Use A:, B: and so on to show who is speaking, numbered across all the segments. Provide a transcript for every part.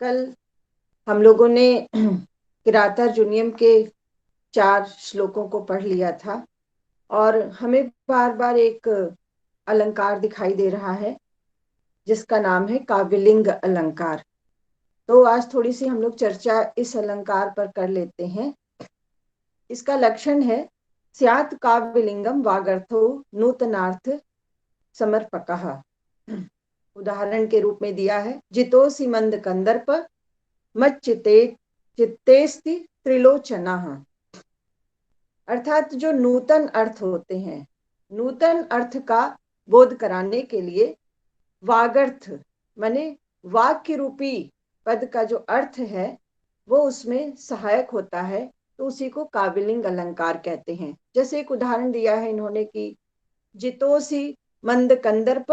A: कल हम लोगों ने किरातार्जुनीयम के 4 श्लोकों को पढ़ लिया था और हमें बार बार एक अलंकार दिखाई दे रहा है जिसका नाम है काव्यलिंग अलंकार। तो आज थोड़ी सी हम लोग चर्चा इस अलंकार पर कर लेते हैं। इसका लक्षण है स्यात् काव्यलिंगम वागर्थो नूतनार्थ समर्पकः। उदाहरण के रूप में दिया है जितोसी मंद कंदर्प मत चित्तेस्ति त्रिलोचना। अर्थात जो नूतन अर्थ होते हैं, नूतन अर्थ का बोध कराने के लिए वागर्थ माने वाक्य रूपी पद का जो अर्थ है वो उसमें सहायक होता है, तो उसी को काव्यलिंग अलंकार कहते हैं। जैसे एक उदाहरण दिया है इन्होंने कि जितोसी मंद कंदर्प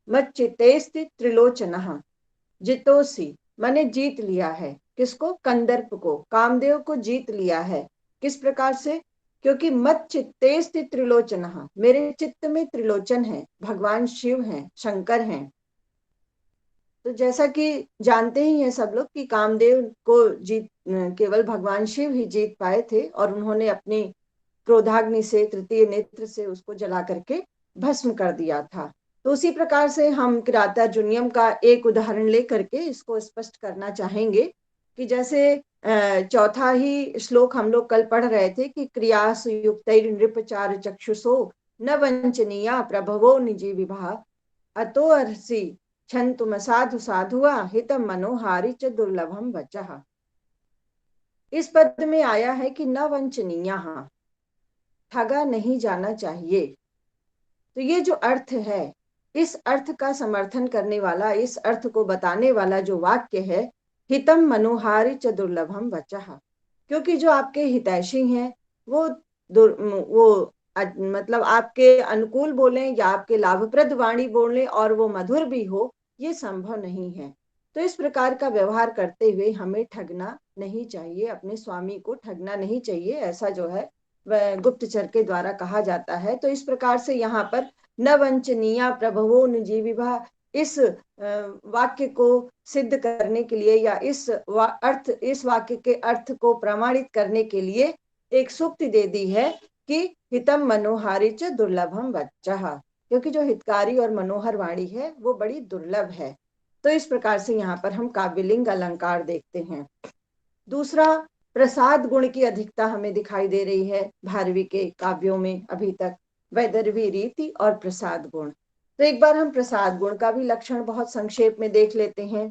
A: मच्चितेस्ति त्रिलोचना। जितोसी माने जीत लिया है, किसको? कंदर्प को, कामदेव को जीत लिया है। किस प्रकार से? क्योंकि मत चित्तेस्ति त्रिलोचन, मेरे चित्त में त्रिलोचन है, भगवान शिव हैं, शंकर हैं। तो जैसा कि जानते ही हैं सब लोग कि कामदेव को जीत केवल भगवान शिव ही जीत पाए थे और उन्होंने अपनी क्रोधाग्नि से, तृतीय नेत्र से उसको जला करके भस्म कर दिया था। तो उसी प्रकार से हम किरातार्जुनीयम का एक उदाहरण लेकर के इसको स्पष्ट करना चाहेंगे कि जैसे चौथा ही श्लोक हम लोग कल पढ़ रहे थे कि क्रियासु युक्तैर नृपचार चक्षुषो न वंचनीया प्रभवो निजी विभा अतो अर्षि छंतुम साधु साधुआ हितम मनोहारी च दुर्लभम वचः। इस पद में आया है कि न वंचनीया, ठगा नहीं जाना चाहिए। तो ये जो अर्थ है, इस अर्थ का समर्थन करने वाला, इस अर्थ को बताने वाला जो वाक्य है हितम मनोहारी च दुर्लभम वचः, क्योंकि जो आपके हितैषी हैं वो वो मतलब आपके अनुकूल बोले या आपके लाभप्रद वाणी बोले और वो मधुर भी हो, ये संभव नहीं है। तो इस प्रकार का व्यवहार करते हुए हमें ठगना नहीं चाहिए, अपने स्वामी को ठगना नहीं चाहिए, ऐसा जो है वह गुप्तचर के द्वारा कहा जाता है। तो इस प्रकार से यहाँ पर न वंचनीया प्रभवो निजीविभा, इस वाक्य को सिद्ध करने के लिए या इस वाक्य के अर्थ को प्रमाणित करने के लिए एक सूक्ति दे दी है कि हितम मनोहारी च दुर्लभम वचः, क्योंकि जो हितकारी और मनोहर वाणी है वो बड़ी दुर्लभ है। तो इस प्रकार से यहाँ पर हम काव्यलिंग अलंकार देखते हैं। दूसरा, प्रसाद गुण की अधिकता हमें दिखाई दे रही है भारवी के काव्यों में अभी तक, वैदर्भी रीति और प्रसाद गुण। तो एक बार हम प्रसाद गुण का भी लक्षण बहुत संक्षेप में देख लेते हैं।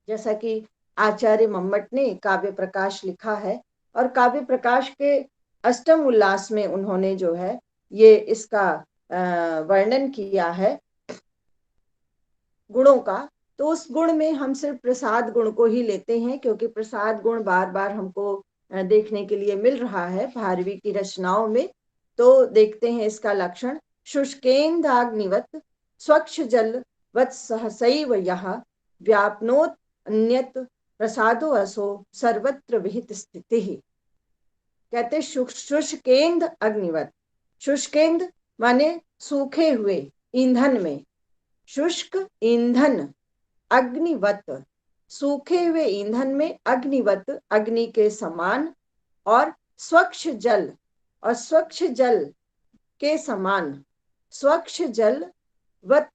A: जैसा कि आचार्य मम्मट ने काव्य प्रकाश लिखा है और काव्य प्रकाश के अष्टम उल्लास में उन्होंने जो है ये इसका वर्णन किया है गुणों का। तो उस गुण में हम सिर्फ प्रसाद गुण को ही लेते हैं, क्योंकि प्रसाद गुण बार बार हमको देखने के लिए मिल रहा है भारवी की रचनाओं में। तो देखते हैं इसका लक्षण। शुष्केन्द्राग्निवत स्वच्छ जल वत् सहसैव यः व्याप्नोत अन्यत प्रसादो असो सर्वत्र विहित स्थिति। कहते शुष्केन्द्र अग्निवत, शुष्केन्द्र माने सूखे हुए ईंधन में, शुष्क ईंधन, अग्निवत सूखे हुए ईंधन में, अग्निवत अग्नि के समान, और स्वच्छ जल और स्वच्छ जल के समान, स्वच्छ जल वत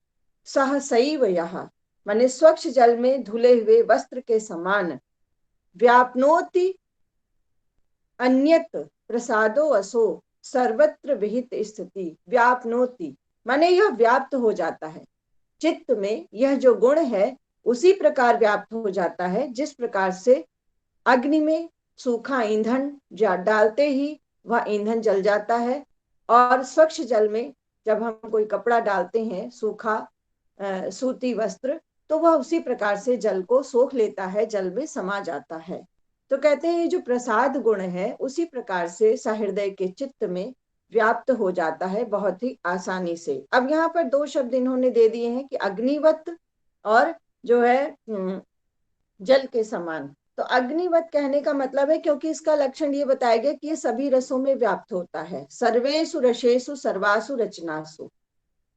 A: सहसैव यः माने स्वच्छ जल में धुले हुए वस्त्र के समान, व्याप्नोति अन्यत प्रसादो असो सर्वत्र विहित स्थिति। व्याप्नोति माने यह व्याप्त हो जाता है, चित्त में यह जो गुण है उसी प्रकार व्याप्त हो जाता है जिस प्रकार से अग्नि में सूखा ईंधन डालते ही वह ईंधन जल जाता है, और स्वच्छ जल में जब हम कोई कपड़ा डालते हैं, सूखा सूती वस्त्र, तो वह उसी प्रकार से जल को सोख लेता है, जल में समा जाता है। तो कहते हैं जो प्रसाद गुण है उसी प्रकार से सहृदय के चित्त में व्याप्त हो जाता है बहुत ही आसानी से। अब यहाँ पर 2 शब्द इन्होंने दे दिए हैं कि अग्निवत और जो है जल के समान। तो अग्निवत कहने का मतलब है क्योंकि इसका लक्षण ये बताया गया कि ये सभी रसों में व्याप्त होता है, सर्वेषु रसेषु सर्वासु रचनासु।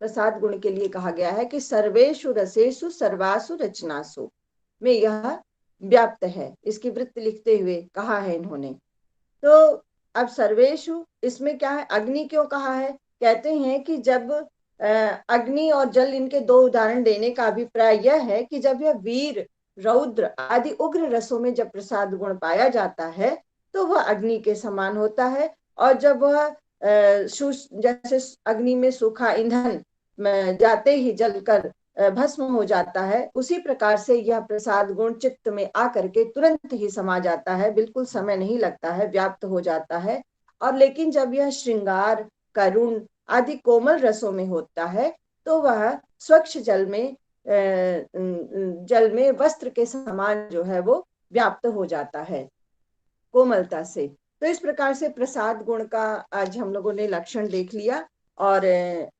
A: प्रसाद गुण के लिए कहा गया है कि सर्वेषु रसेषु सर्वासु रचनासु, में यह व्याप्त है। इसकी वृत्ति लिखते हुए कहा है इन्होंने। तो अब सर्वेषु, इसमें क्या है, अग्नि क्यों कहा है? कहते हैं कि जब अग्नि और जल, इनके दो उदाहरण देने का अभिप्राय यह है कि जब यह वीर, रौद्र आदि उग्र रसों में जब प्रसाद गुण पाया जाता है तो वह अग्नि के समान होता है। और जब वह जैसे अग्नि में सूखा ईंधन जाते ही जलकर भस्म हो जाता है, उसी प्रकार से यह प्रसाद गुण चित्त में आकर के तुरंत ही समा जाता है, बिल्कुल समय नहीं लगता है, व्याप्त हो जाता है। और लेकिन जब यह श्रृंगार, करुण आदि कोमल रसों में होता है तो वह स्वच्छ जल में वस्त्र के समान जो है वो व्याप्त हो जाता है कोमलता से। तो इस प्रकार से प्रसाद गुण का आज हम लोगों ने लक्षण देख लिया। और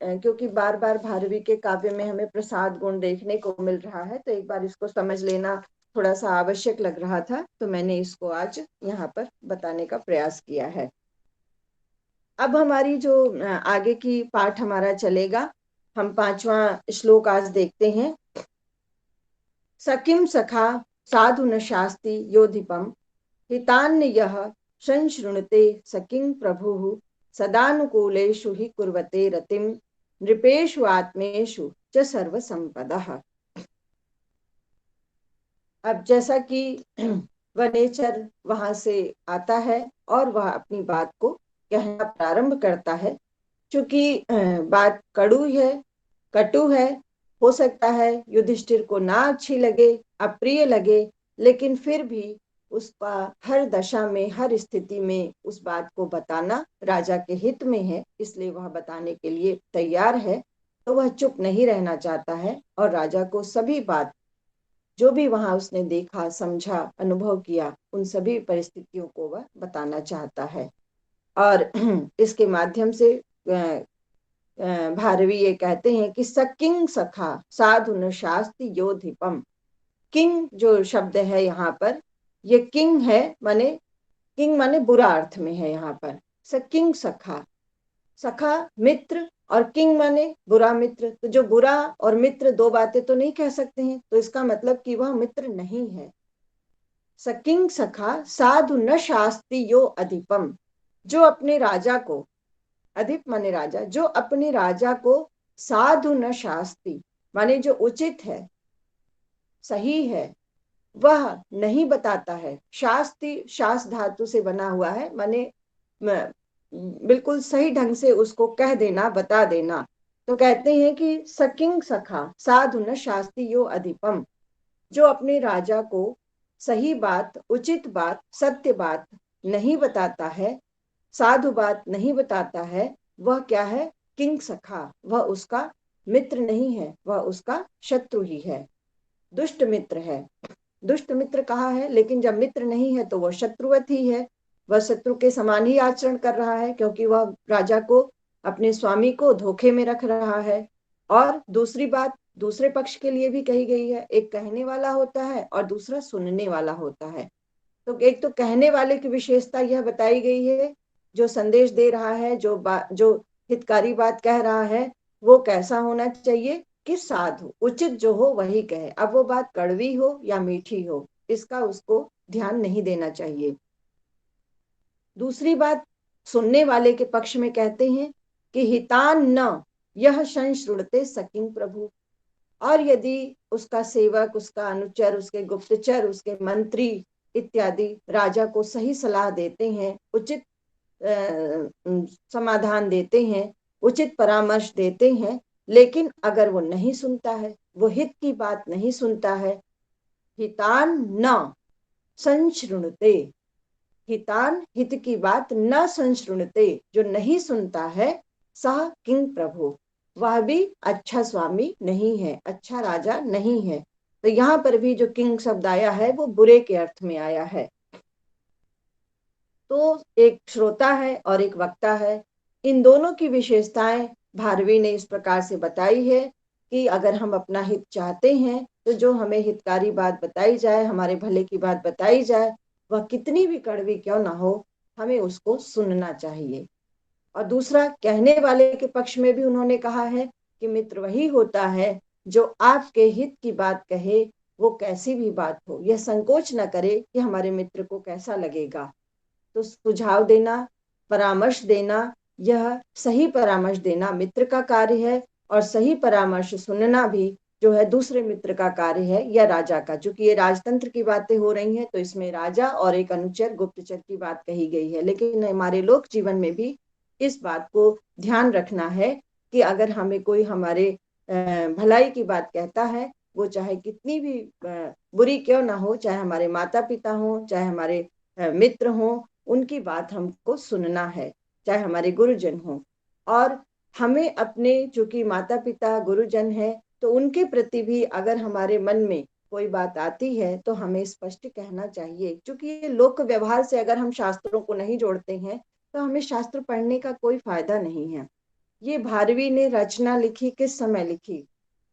A: क्योंकि बार बार भारवी के काव्य में हमें प्रसाद गुण देखने को मिल रहा है, तो एक बार इसको समझ लेना थोड़ा सा आवश्यक लग रहा था, तो मैंने इसको आज यहाँ पर बताने का प्रयास किया है। अब हमारी जो आगे की पाठ हमारा चलेगा, हम 5वां श्लोक आज देखते हैं। सखिम सखा साधु न शास्ति योधिपम हितान्य यह संशृणुते सकिं प्रभुः सदानुकूलेषु हि कुर्वते रतिम नृपेषु आत्मेषु च सर्वसंपदः। अब जैसा कि वह नेचर वहां से आता है और वह अपनी बात को कहना प्रारंभ करता है। क्योंकि बात कटु है, हो सकता है युधिष्ठिर को ना अच्छी लगे, अप्रिय लगे, लेकिन फिर भी उसका हर दशा में, हर स्थिति में उस बात को बताना राजा के हित में है, इसलिए वह बताने के लिए तैयार है। तो वह चुप नहीं रहना चाहता है और राजा को सभी बात, जो भी वहां उसने देखा, समझा, अनुभव किया, उन सभी परिस्थितियों को वह बताना चाहता है। और इसके माध्यम से भारवी ये कहते हैं कि सकिंग सखा साधु न शास्ति योधिपम। किंग जो शब्द है यहाँ पर, ये किंग है, माने किंग माने बुरा अर्थ में है यहाँ पर। सकिंग सखा, सखा मित्र, और किंग माने बुरा मित्र। तो जो बुरा और मित्र दो बातें तो नहीं कह सकते हैं, तो इसका मतलब कि वह मित्र नहीं है। सकिंग सखा साधु न शास्ति यो अधिपम, जो अपने राजा को, अधिप माने राजा, जो अपने राजा को साधु न शास्ति माने जो उचित है, सही है, वह नहीं बताता है। शास्ति शास धातु से बना हुआ है, माने बिल्कुल सही ढंग से उसको कह देना, बता देना। तो कहते हैं कि सकिंग सखा साधु न शास्ति यो अधिपम, जो अपने राजा को सही बात, उचित बात, सत्य बात नहीं बताता है, साधु बात नहीं बताता है, वह क्या है? किंग सखा, वह उसका मित्र नहीं है, वह उसका शत्रु ही है, दुष्ट मित्र है। दुष्ट मित्र कहा है, लेकिन जब मित्र नहीं है तो वह शत्रुवत ही है, वह शत्रु के समान ही आचरण कर रहा है, क्योंकि वह राजा को, अपने स्वामी को धोखे में रख रहा है। और दूसरी बात दूसरे पक्ष के लिए भी कही गई है, एक कहने वाला होता है और दूसरा सुनने वाला होता है। तो एक तो कहने वाले की विशेषता यह बताई गई है, जो संदेश दे रहा है, जो हितकारी बात कह रहा है, वो कैसा होना चाहिए कि साधु, उचित जो हो वही कहे। अब वो बात कड़वी हो या मीठी हो, इसका उसको ध्यान नहीं देना चाहिए। दूसरी बात सुनने वाले के पक्ष में कहते हैं कि हितान न यह संश्रुणते सकिंग प्रभु। और यदि उसका सेवक, उसका अनुचर, उसके गुप्तचर, उसके मंत्री इत्यादि राजा को सही सलाह देते हैं, उचित समाधान देते हैं, उचित परामर्श देते हैं, लेकिन अगर वो नहीं सुनता है, वो हित की बात नहीं सुनता है, हितान न संश्रुणते, हितान हित की बात न संश्रुणते, जो नहीं सुनता है, सह किंग प्रभु, वह भी अच्छा स्वामी नहीं है, अच्छा राजा नहीं है। तो यहाँ पर भी जो किंग शब्द आया है वो बुरे के अर्थ में आया है। तो एक श्रोता है और एक वक्ता है, इन दोनों की विशेषताएं भारवी ने इस प्रकार से बताई है कि अगर हम अपना हित चाहते हैं तो जो हमें हितकारी बात बताई जाए, हमारे भले की बात बताई जाए, वह कितनी भी कड़वी क्यों ना हो, हमें उसको सुनना चाहिए। और दूसरा, कहने वाले के पक्ष में भी उन्होंने कहा है कि मित्र वही होता है जो आपके हित की बात कहे, वो कैसी भी बात हो, यह संकोच न करे कि हमारे मित्र को कैसा लगेगा। तो सुझाव देना, परामर्श देना, यह सही परामर्श देना मित्र का कार्य है, और सही परामर्श सुनना भी जो है दूसरे मित्र का कार्य है या राजा का। चूंकि ये राजतंत्र की बातें हो रही हैं तो इसमें राजा और एक अनुचर गुप्तचर की बात कही गई है, लेकिन हमारे लोक जीवन में भी इस बात को ध्यान रखना है कि अगर हमें कोई हमारे भलाई की बात कहता है, वो चाहे कितनी भी बुरी क्यों ना हो, चाहे हमारे माता पिता हो, चाहे हमारे मित्र हो, उनकी बात हमको सुनना है, चाहे हमारे गुरुजन हो। और हमें अपने जो कि माता पिता गुरुजन है, तो उनके प्रति भी अगर हमारे मन में कोई बात आती है तो हमें स्पष्ट कहना चाहिए। क्योंकि ये लोक व्यवहार से अगर हम शास्त्रों को नहीं जोड़ते हैं तो हमें शास्त्र पढ़ने का कोई फायदा नहीं है। ये भारवी ने रचना लिखी किस समय लिखी?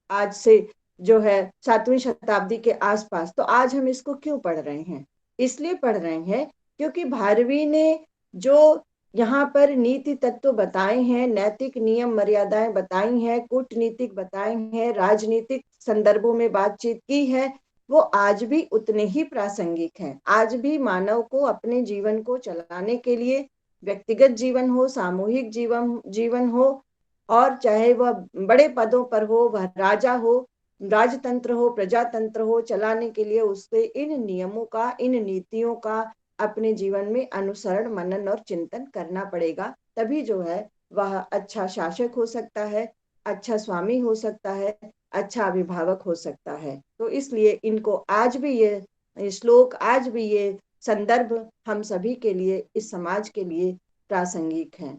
A: आज से जो है 7वीं शताब्दी के आसपास। तो आज हम इसको क्यों पढ़ रहे हैं? इसलिए पढ़ रहे हैं क्योंकि भारवी ने जो यहाँ पर नीति तत्व बताए हैं, नैतिक नियम मर्यादाएं बताई हैं, कूटनीतिक बताए हैं, राजनीतिक संदर्भों में बातचीत की है, वो आज भी उतने ही प्रासंगिक हैं। आज भी मानव को अपने जीवन को चलाने के लिए, व्यक्तिगत जीवन हो, सामूहिक जीवन हो, और चाहे वह बड़े पदों पर हो, वह राजा हो, राजतंत्र हो, प्रजातंत्र हो, चलाने के लिए उससे इन नियमों का, इन नीतियों का अपने जीवन में अनुसरण, मनन और चिंतन करना पड़ेगा। तभी जो है वह अच्छा शासक हो सकता है, अच्छा स्वामी हो सकता है, अच्छा अभिभावक हो सकता है। तो इसलिए इनको आज भी ये श्लोक, आज भी ये संदर्भ हम सभी के लिए, इस समाज के लिए प्रासंगिक हैं।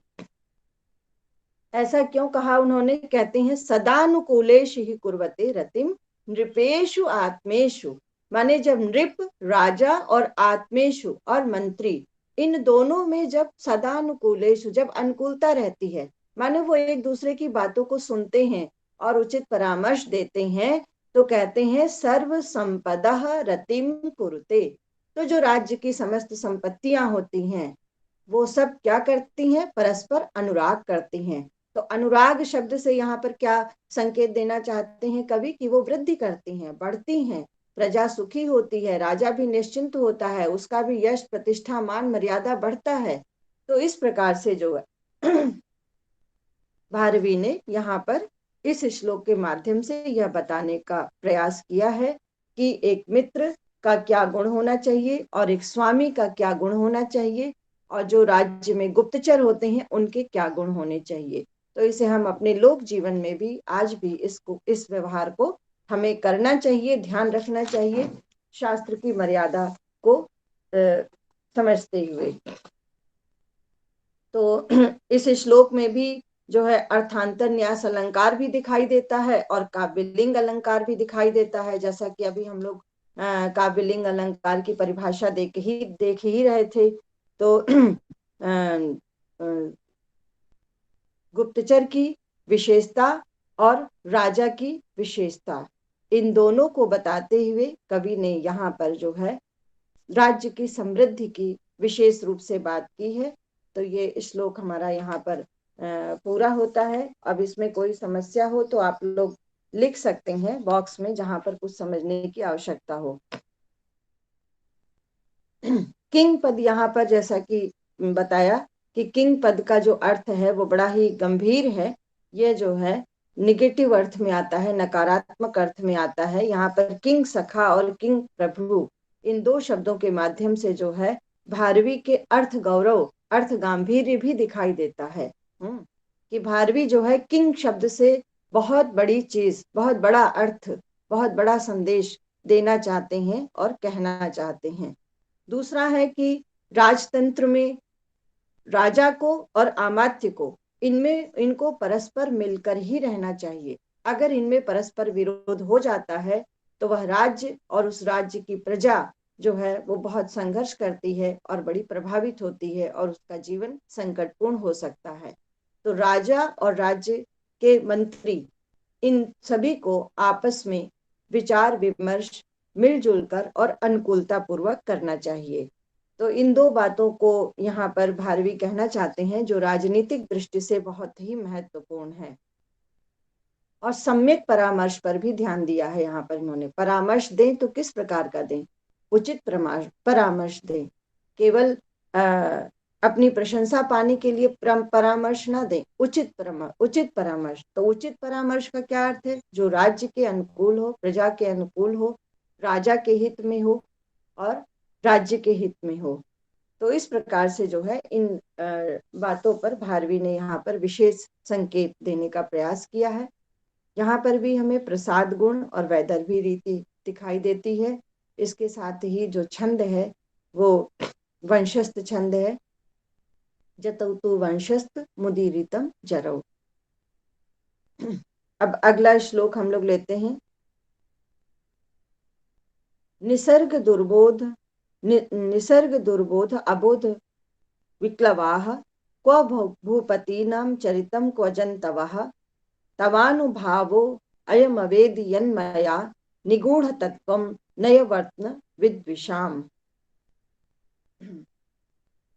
A: ऐसा क्यों कहा उन्होंने? कहते हैं सदानुकूलेश ही कुर्वते रतिम नृपेशु आत्मेशु। माने जब नृप, राजा और आत्मेशु और मंत्री, इन दोनों में जब सदानुकूलेशु, जब अनुकूलता रहती है, माने वो एक दूसरे की बातों को सुनते हैं और उचित परामर्श देते हैं, तो कहते हैं सर्व संपदा रतिम कुरुते। तो जो राज्य की समस्त संपत्तियां होती हैं वो सब क्या करती हैं? परस्पर अनुराग करती हैं। तो अनुराग शब्द से यहाँ पर क्या संकेत देना चाहते हैं कवि? कि वो वृद्धि करती हैं, बढ़ती हैं, प्रजा सुखी होती है, राजा भी निश्चिंत होता है, उसका भी यश प्रतिष्ठा मान मर्यादा बढ़ता है। तो इस प्रकार से जो है भारवी ने यहाँ पर इस श्लोक के माध्यम से यह बताने का प्रयास किया है कि एक मित्र का क्या गुण होना चाहिए और एक स्वामी का क्या गुण होना चाहिए, और जो राज्य में गुप्तचर होते हैं उनके क्या गुण होने चाहिए। तो इसे हम अपने लोक जीवन में भी आज भी इस व्यवहार को हमें करना चाहिए, ध्यान रखना चाहिए, शास्त्र की मर्यादा को समझते हुए। तो इस श्लोक में भी जो है अर्थांतर न्यास अलंकार भी दिखाई देता है और काव्यलिंग अलंकार भी दिखाई देता है। जैसा कि अभी हम लोग काव्यलिंग अलंकार की परिभाषा देख ही रहे थे। तो गुप्तचर की विशेषता और राजा की विशेषता, इन दोनों को बताते हुए कवि ने यहाँ पर जो है राज्य की समृद्धि की विशेष रूप से बात की है। तो ये श्लोक हमारा यहाँ पर पूरा होता है। अब इसमें कोई समस्या हो तो आप लोग लिख सकते हैं बॉक्स में, जहां पर कुछ समझने की आवश्यकता हो। किंग पद यहाँ पर जैसा कि बताया कि किंग पद का जो अर्थ है वो बड़ा ही गंभीर है। ये जो है निगेटिव अर्थ में आता है, नकारात्मक अर्थ में आता है। यहाँ पर किंग सखा और किंग प्रभु, इन दो शब्दों के माध्यम से जो है भारवी के अर्थ गौरव, अर्थ गांधीर्य भी दिखाई देता है। कि भारवी जो है किंग शब्द से बहुत बड़ी चीज, बहुत बड़ा अर्थ, बहुत बड़ा संदेश देना चाहते हैं और कहना चाहते हैं। दूसरा है कि राजतंत्र में राजा को और अमात्य को, इनको परस्पर मिलकर ही रहना चाहिए। अगर इनमें परस्पर विरोध हो जाता है तो वह राज्य और उस राज्य की प्रजा जो है वो बहुत संघर्ष करती है और बड़ी प्रभावित होती है और उसका जीवन संकटपूर्ण हो सकता है। तो राजा और राज्य के मंत्री, इन सभी को आपस में विचार विमर्श मिलजुल कर और अनुकूलता पूर्वक करना चाहिए। तो इन दो बातों को यहाँ पर भारवी कहना चाहते हैं जो राजनीतिक दृष्टि से बहुत ही महत्वपूर्ण है। और सम्यक परामर्श पर भी ध्यान दिया है। यहाँ पर इन्होंने परामर्श दें तो किस प्रकार का दें, उचित परामर्श दें, केवल अपनी प्रशंसा पाने के लिए परामर्श ना दें, उचित परामर्श। तो उचित परामर्श का क्या अर्थ है, जो राज्य के अनुकूल हो, प्रजा के अनुकूल हो, राजा के हित में हो और राज्य के हित में हो। तो इस प्रकार से जो है इन बातों पर भारवी ने यहाँ पर विशेष संकेत देने का प्रयास किया है। यहाँ पर भी हमें प्रसाद गुण और वैदर्भी रीति दिखाई देती है। इसके साथ ही जो छंद है वो वंशस्थ छंद है, जतौ तु वंशस्थ मुदीरितम जरौ। अब अगला श्लोक हम लोग लेते हैं। निसर्ग दुर्बोध अबोध विक्लवाः क्व भूपतीनां चरितं क्व जन्तवः तवानुभावो अयमवेद यन्मया निगूढ़तत्त्वं नयवर्त्न विद्विषाम्।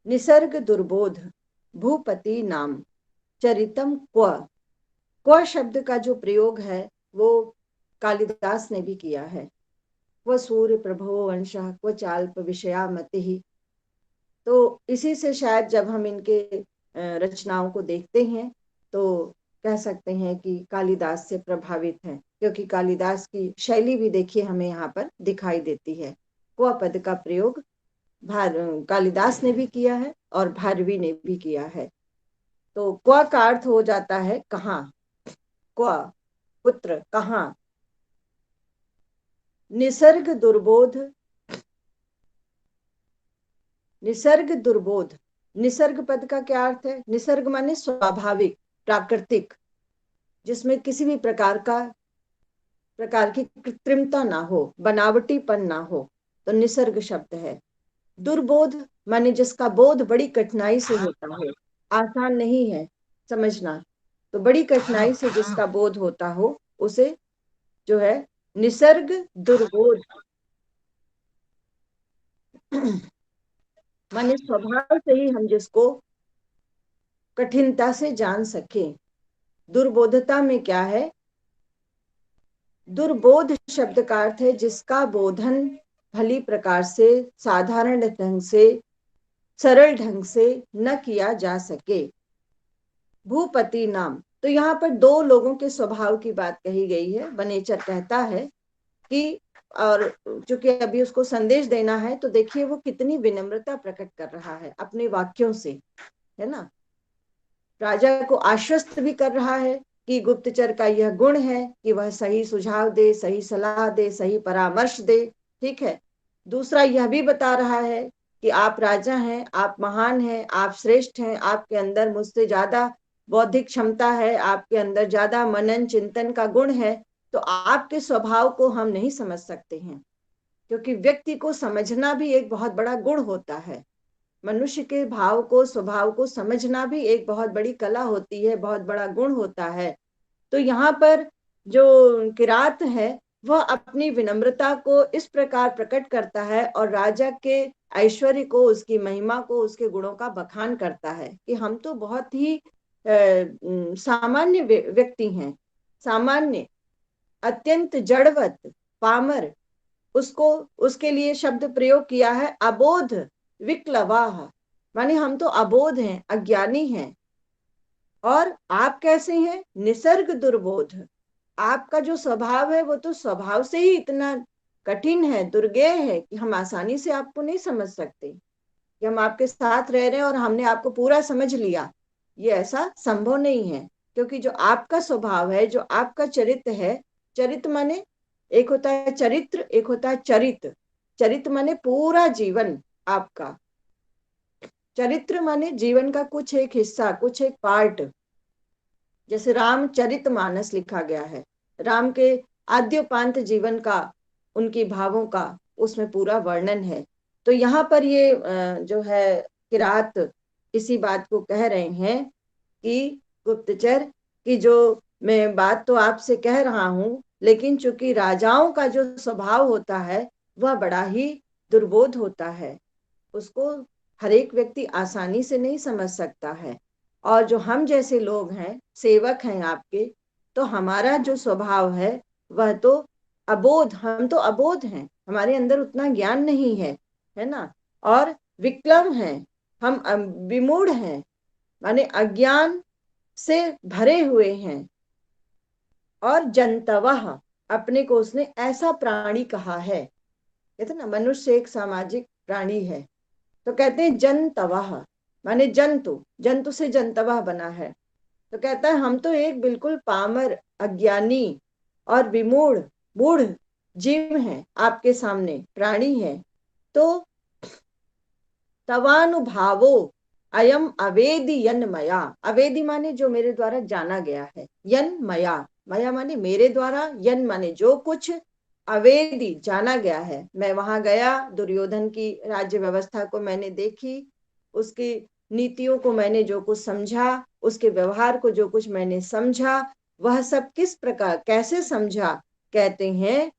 A: निसर्ग दुर्बोध भूपति नाम चरितम क्व शब्द का जो प्रयोग है वो कालिदास ने भी किया है। क्व सूर्य प्रभो वंशः क्व चाल्प विषया मतिः। तो इसी से शायद जब हम इनके रचनाओं को देखते हैं तो कह सकते हैं कि कालिदास से प्रभावित हैं, क्योंकि कालिदास की शैली भी देखिए हमें यहाँ पर दिखाई देती है। क्व पद का प्रयोग कालिदास ने भी किया है और भारवी ने भी किया है। तो क्व का अर्थ हो जाता है कहाँ, क्व पुत्र कहाँ। निसर्ग दुर्बोध निसर्ग पद का क्या अर्थ है, निसर्ग माने स्वाभाविक, प्राकृतिक, जिसमें किसी भी प्रकार की कृत्रिमता ना हो, बनावटीपन ना हो, तो निसर्ग शब्द है। दुर्बोध माने जिसका बोध बड़ी कठिनाई से होता हो, आसान नहीं है समझना, तो बड़ी कठिनाई से जिसका बोध होता हो उसे जो है निसर्ग दुर्बोध माने स्वभाव से ही हम जिसको कठिनता से जान सके। दुर्बोधता में क्या है, दुर्बोध शब्द का अर्थ है जिसका बोधन भली प्रकार से, साधारण ढंग से, सरल ढंग से न किया जा सके। भूपति नाम, तो यहाँ पर दो लोगों के स्वभाव की बात कही गई है। वनेचर कहता है कि, और चूंकि अभी उसको संदेश देना है तो देखिए वो कितनी विनम्रता प्रकट कर रहा है अपने वाक्यों से, है ना। राजा को आश्वस्त भी कर रहा है कि गुप्तचर का यह गुण है कि वह सही सुझाव दे, सही सलाह दे, सही परामर्श दे, ठीक है। दूसरा यह भी बता रहा है कि आप राजा हैं, आप महान हैं, आप श्रेष्ठ हैं, आपके अंदर मुझसे ज्यादा बौद्धिक क्षमता है, आपके अंदर ज्यादा मनन चिंतन का गुण है, तो आपके स्वभाव को हम नहीं समझ सकते हैं, क्योंकि व्यक्ति को समझना भी एक बहुत बड़ा गुण होता है। मनुष्य के भाव को, स्वभाव को समझना भी एक बहुत बड़ी कला होती है, बहुत बड़ा गुण होता है। तो यहाँ पर जो किरात है वह अपनी विनम्रता को इस प्रकार प्रकट करता है और राजा के ऐश्वर्य को, उसकी महिमा को, उसके गुणों का बखान करता है कि हम तो बहुत ही सामान्य व्यक्ति हैं, सामान्य, अत्यंत जड़वत, पामर। उसको, उसके लिए शब्द प्रयोग किया है अबोध विक्लवाह, माने हम तो अबोध हैं, अज्ञानी हैं। और आप कैसे हैं, निसर्ग दुर्बोध, आपका जो स्वभाव है वो तो स्वभाव से ही इतना कठिन है, दुर्गेय है कि हम आसानी से आपको नहीं समझ सकते कि हम आपके साथ रह रहे हैं और हमने आपको पूरा समझ लिया, ये ऐसा संभव नहीं है। क्योंकि जो आपका स्वभाव है, जो आपका चरित्र है, चरित्र माने एक होता है चरित्र, एक होता है चरित्र। चरित्र माने पूरा जीवन आपका, चरित्र माने जीवन का कुछ एक हिस्सा, कुछ एक पार्ट। जैसे रामचरितमानस लिखा गया है, राम के आद्योपांत जीवन का, उनकी भावों का उसमें पूरा वर्णन है। तो यहाँ पर ये जो है किरात इसी बात को कह रहे हैं कि गुप्तचर की जो मैं बात तो आपसे कह रहा हूं, लेकिन चूंकि राजाओं का जो स्वभाव होता है वह बड़ा ही दुर्बोध होता है, उसको हर एक व्यक्ति आसानी से नहीं समझ सकता है। और जो हम जैसे लोग हैं, सेवक हैं आपके, तो हमारा जो स्वभाव है वह तो अबोध, हम तो अबोध हैं, हमारे अंदर उतना ज्ञान नहीं है ना। और विक्लम हैं, हम विमूढ़ हैं, माने अज्ञान से भरे हुए हैं। और जंतवः, अपने को उसने ऐसा प्राणी कहा है, कहते ना मनुष्य एक सामाजिक प्राणी है, तो कहते हैं जंतवः, माने जंतु, जंतु से जंतवः बना है। तो कहता है हम तो एक बिल्कुल पामर, अज्ञानी और विमूढ़, मूढ़ जीव हैं, आपके सामने प्राणी है। तो तवानुभावो अयम अवेदी यन मया, अवेदी माने जो मेरे द्वारा जाना गया है, यन मया, मया माने मेरे द्वारा, यन माने जो कुछ, अवेदी जाना गया है। मैं वहां गया, दुर्योधन की राज्य व्यवस्था को मैंने देखी, उसकी नीतियों को मैंने जो कुछ समझा, उसके व्यवहार को जो कुछ मैंने समझा, वह सब किस प्रकार कैसे समझा, कहते हैं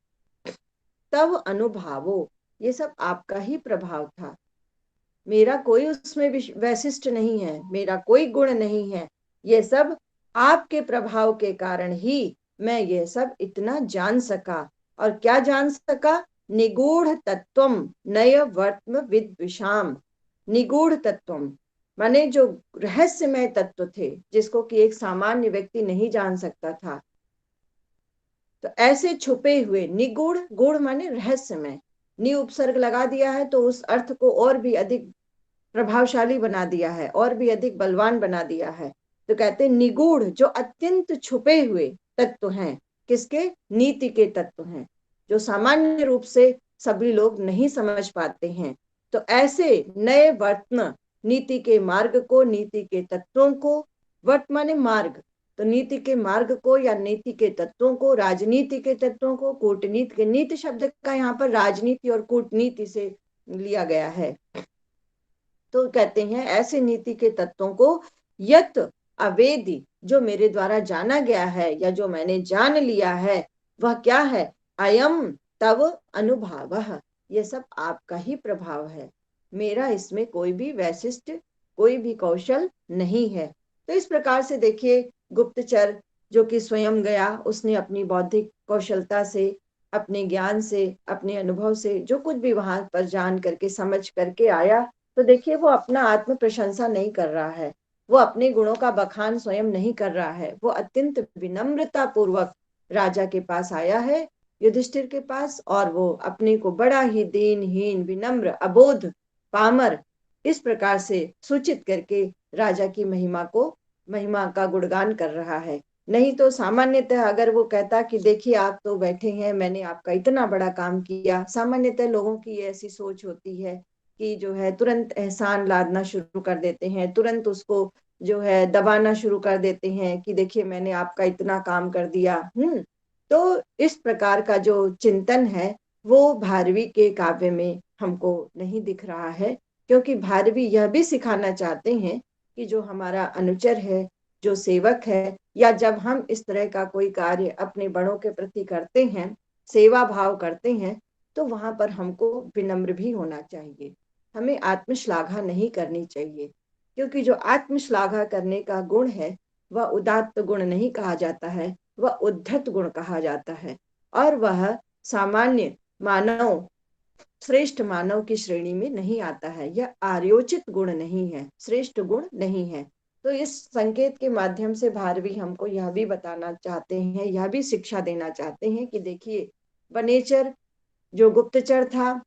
A: तब अनुभावो, ये सब आपका ही प्रभाव था। मेरा कोई उसमें वैशिष्ट नहीं है, मेरा कोई गुण नहीं है, ये सब आपके प्रभाव के कारण ही मैं ये सब इतना जान सका। और क्या जान सका? निगूढ़ तत्वम नय वर्त्म विद्विषाम, निगूढ़ तत्वम माने जो रहस्यमय तत्व थे, जिसको कि एक सामान्य व्यक्ति नहीं जान सकता था। तो ऐसे छुपे हुए, निगूढ़, गूढ़ माने रहस्यमय, नि उपसर्ग लगा दिया है तो उस अर्थ को और भी अधिक प्रभावशाली बना दिया है, और भी अधिक बलवान बना दिया है। तो कहते हैं निगूढ़, जो अत्यंत छुपे हुए तत्व हैं, किसके? नीति के तत्व हैं, जो सामान्य रूप से सभी लोग नहीं समझ पाते हैं। तो ऐसे नए वर्तन, नीति के मार्ग को, नीति के तत्वों को, वर्तमान मार्ग, तो नीति के मार्ग को या नीति के तत्वों को, राजनीति के तत्वों को, कूटनीति के, नीति शब्द का यहाँ पर राजनीति और कूटनीति से लिया गया है। तो कहते हैं ऐसे नीति के तत्वों को यत अवेदी, जो मेरे द्वारा जाना गया है या जो मैंने जान लिया है, वह क्या है? अयम तव अनुभावः, ये सब आपका ही प्रभाव है, मेरा इसमें कोई भी वैशिष्ट, कोई भी कौशल नहीं है। तो इस प्रकार से देखिए, गुप्तचर जो कि स्वयं गया, उसने अपनी बौद्धिक कौशलता से, अपने ज्ञान से, अपने अनुभव से जो कुछ भी वहां पर जान करके समझ करके आया, तो देखिए वो अपना आत्म प्रशंसा नहीं कर रहा है, वो अपने गुणों का बखान स्वयं नहीं कर रहा है, वो अत्यंत विनम्रता पूर्वक राजा के पास आया है, युधिष्ठिर के पास, और वो अपने को बड़ा ही दीनहीन, विनम्र, अबोध, पामर इस प्रकार से सूचित करके राजा की महिमा का गुणगान कर रहा है। नहीं तो सामान्यतः अगर वो कहता कि देखिए आप तो बैठे हैं, मैंने आपका इतना बड़ा काम किया, सामान्यतः लोगों की ऐसी सोच होती है कि जो है तुरंत एहसान लादना शुरू कर देते हैं, तुरंत उसको जो है दबाना शुरू कर देते हैं कि देखिए मैंने आपका इतना काम कर दिया। तो इस प्रकार का जो चिंतन है वो भारवी के काव्य में हमको नहीं दिख रहा है, क्योंकि भारवी यह भी सिखाना चाहते हैं कि जो हमारा अनुचर है, जो सेवक है, या जब हम इस तरह का कोई कार्य अपने बड़ों के प्रति करते हैं, सेवा भाव करते हैं, तो वहां पर हमको विनम्र भी होना चाहिए, हमें आत्मश्लाघा नहीं करनी चाहिए। क्योंकि जो आत्मश्लाघा करने का गुण है वह उदात्त गुण नहीं कहा जाता है, वह उद्धत गुण कहा जाता है, और वह सामान्य मानव, श्रेष्ठ मानव की श्रेणी में नहीं आता है, यह आर्योचित गुण नहीं है, श्रेष्ठ गुण नहीं है। तो इस संकेत के माध्यम से भारवी हमको यह भी बताना चाहते हैं, यह भी शिक्षा देना चाहते हैं कि देखिए वनेचर जो गुप्तचर था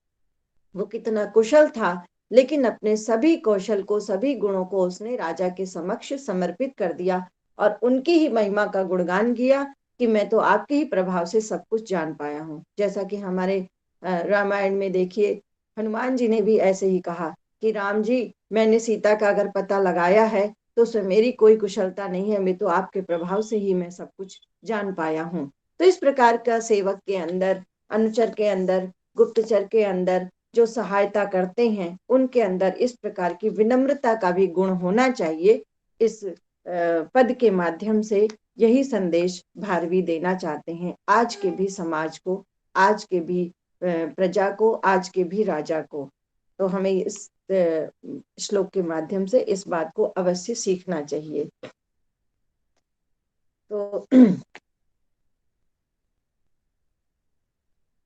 A: वो कितना कुशल था, लेकिन अपने सभी कौशल को, सभी गुणों को उसने राजा के समक्ष समर्पित कर दिया और उनकी ही महिमा का गुणगान किया कि मैं तो आपके ही प्रभाव से सब कुछ जान पाया हूँ। जैसा कि हमारे रामायण में देखिए, हनुमान जी ने भी ऐसे ही कहा कि राम जी, मैंने सीता का अगर पता लगाया है तो उसमें मेरी कोई कुशलता नहीं है, मैं तो आपके प्रभाव से ही मैं सब कुछ जान पाया हूँ। तो इस प्रकार का सेवक के अंदर, अनुचर के अंदर, गुप्तचर के अंदर जो सहायता करते हैं उनके अंदर इस प्रकार की विनम्रता का भी गुण होना चाहिए। इस पद के माध्यम से यही संदेश भारवी देना चाहते हैं आज के भी समाज को, आज के भी प्रजा को, आज के भी राजा को। तो हमें इस श्लोक के माध्यम से इस बात को अवश्य सीखना चाहिए। तो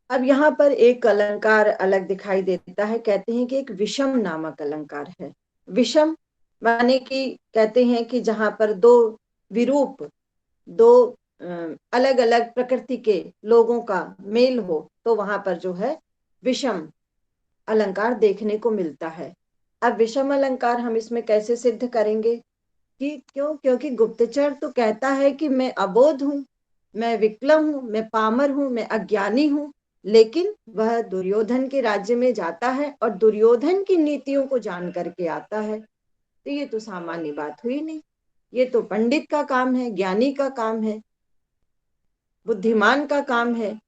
A: अब यहाँ पर एक अलंकार अलग दिखाई देता है, कहते हैं कि एक विषम नामक अलंकार है। विषम माने कि कहते हैं कि जहां पर दो विरूप, दो अलग अलग प्रकृति के लोगों का मेल हो, तो वहां पर जो है विषम अलंकार देखने को मिलता है। अब विषम अलंकार हम इसमें कैसे सिद्ध करेंगे कि क्यों? क्योंकि गुप्तचर तो कहता है कि मैं अबोध हूं, मैं विकलम हूं, मैं पामर हूं, मैं अज्ञानी हूं, लेकिन वह दुर्योधन के राज्य में जाता है और दुर्योधन की नीतियों को जान करके आता है। तो ये तो सामान्य बात हुई नहीं, ये तो पंडित का काम है, ज्ञानी का काम है, बुद्धिमान का काम है,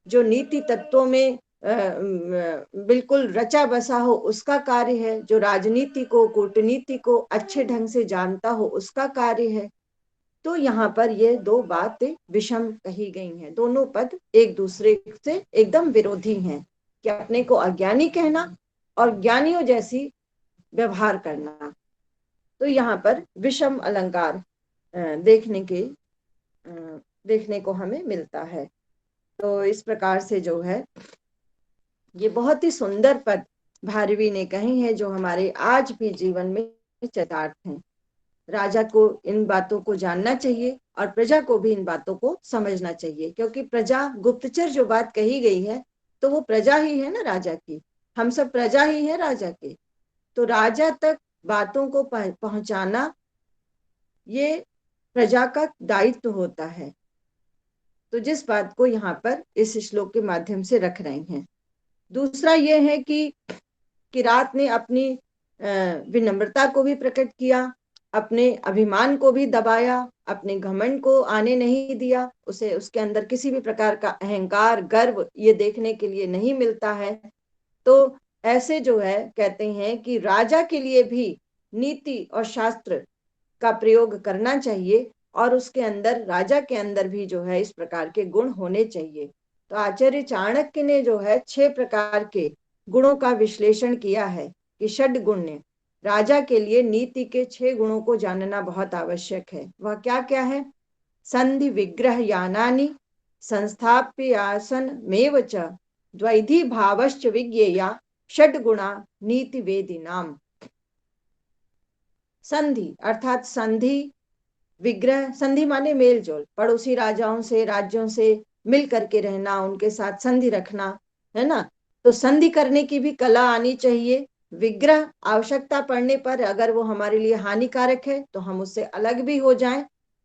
A: जो नीति तत्वों में बिल्कुल रचा बसा हो उसका कार्य है, जो राजनीति को, कूटनीति को अच्छे ढंग से जानता हो उसका कार्य है। तो यहाँ पर ये दो बातें विषम कही गई हैं, दोनों पद एक दूसरे से एकदम विरोधी हैं, कि अपने को अज्ञानी कहना और ज्ञानियों जैसी व्यवहार करना। तो यहाँ पर विषम अलंकार देखने को हमें मिलता है। तो इस प्रकार से जो है ये बहुत ही सुंदर पद भारवी ने कही है, जो हमारे आज भी जीवन में चरितार्थ हैं। राजा को इन बातों को जानना चाहिए और प्रजा को भी इन बातों को समझना चाहिए, क्योंकि प्रजा, गुप्तचर जो बात कही गई है तो वो प्रजा ही है ना राजा की, हम सब प्रजा ही है राजा के। तो राजा तक बातों को पहुंचाना ये प्रजा का दायित्व होता है। तो जिस बात को यहाँ पर इस श्लोक के माध्यम से रख रहे हैं। दूसरा ये है कि किरात ने अपनी विनम्रता को भी प्रकट किया, अपने अभिमान को भी दबाया, अपने घमंड को आने नहीं दिया, उसे उसके अंदर किसी भी प्रकार का अहंकार, गर्व ये देखने के लिए नहीं मिलता है। तो ऐसे जो है कहते हैं कि राजा के लिए भी नीति और शास्त्र का प्रयोग करना चाहिए, और उसके अंदर, राजा के अंदर भी जो है इस प्रकार के गुण होने चाहिए। तो आचार्य चाणक्य ने जो है 6 प्रकार के गुणों का विश्लेषण किया है कि षड गुण्य राजा के लिए नीति के 6 गुणों को जानना बहुत आवश्यक है। वह क्या क्या है? संधि विग्रह यानानि, संस्थाप्य आसन मेव च, द्वैधी भावश्च विज्ञेया, षड गुणा नीति वेदी नाम। संधि अर्थात संधि, विग्रह, संधि माने मेल जोल, पड़ोसी राजाओं से, राज्यों से मिल करके रहना, उनके साथ संधि रखना, है ना। तो संधि करने की भी कला आनी चाहिए। विग्रह, आवश्यकता पड़ने पर अगर वो हमारे लिए हानिकारक है तो हम उससे अलग भी हो जाएं।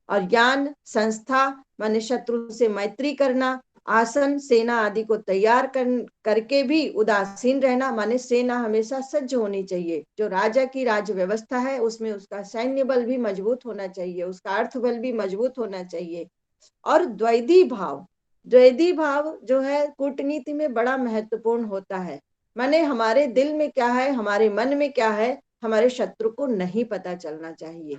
A: और ज्ञान, संस्था माने शत्रु से मैत्री करना, आसन, सेना आदि को तैयार करके भी उदासीन रहना, माने सेना हमेशा सज्ज होनी चाहिए। जो राजा की राज व्यवस्था है उसमें उसका सैन्य बल भी मजबूत होना चाहिए, उसका अर्थ बल भी मजबूत होना चाहिए। और द्वैधी भाव, द्वैधी भाव जो है कूटनीति में बड़ा महत्वपूर्ण होता है। माने हमारे दिल में क्या है, हमारे मन में क्या है, हमारे शत्रु को नहीं पता चलना चाहिए।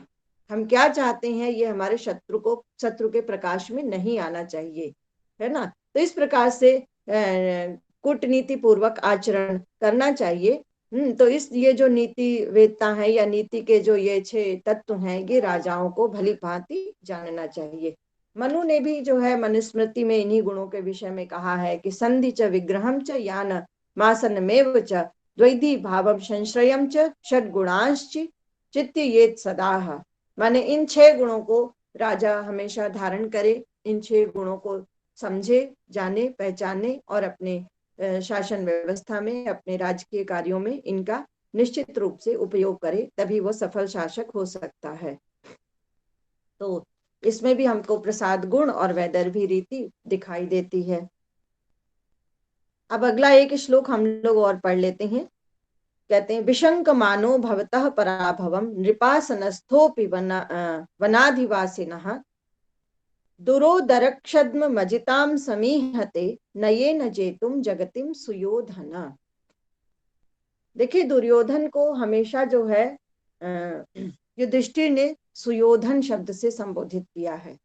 A: हम क्या चाहते हैं ये हमारे शत्रु के प्रकाश में नहीं आना चाहिए, है ना। तो इस प्रकार से कूटनीति पूर्वक आचरण करना चाहिए। तो इस ये जो नीति वेदता है या नीति के जो ये 6 तत्व हैं, ये राजाओं को भली भांति जानना चाहिए। मनु ने भी जो है मनुस्मृति में इन्हीं गुणों के विषय में कहा है कि संधि च विग्रहम च यान मासनमेव च, द्वैधी भावम संश्रयम च, षड गुणांश्च चित्त ये सदाह। माने इन 6 गुणों को राजा हमेशा धारण करे, इन 6 गुणों को समझे, जाने, पहचाने और अपने शासन व्यवस्था में, अपने राजकीय कार्यों में इनका निश्चित रूप से उपयोग करे, तभी वो सफल शासक हो सकता है। तो इसमें भी हमको प्रसाद गुण और वैदर्भी रीति दिखाई देती है। अब अगला एक श्लोक हम लोग और पढ़ लेते हैं। कहते हैं, विशंक मानो भवतः पराभवम नृपासनस्थोपि वनाधिवासिनः दुरोदरक्षद्म मजिताम समीहते नये न जेतुम जगतिम सुयोधन। देखिए, दुर्योधन को हमेशा जो है युधिष्ठिर ने सुयोधन शब्द से संबोधित किया है।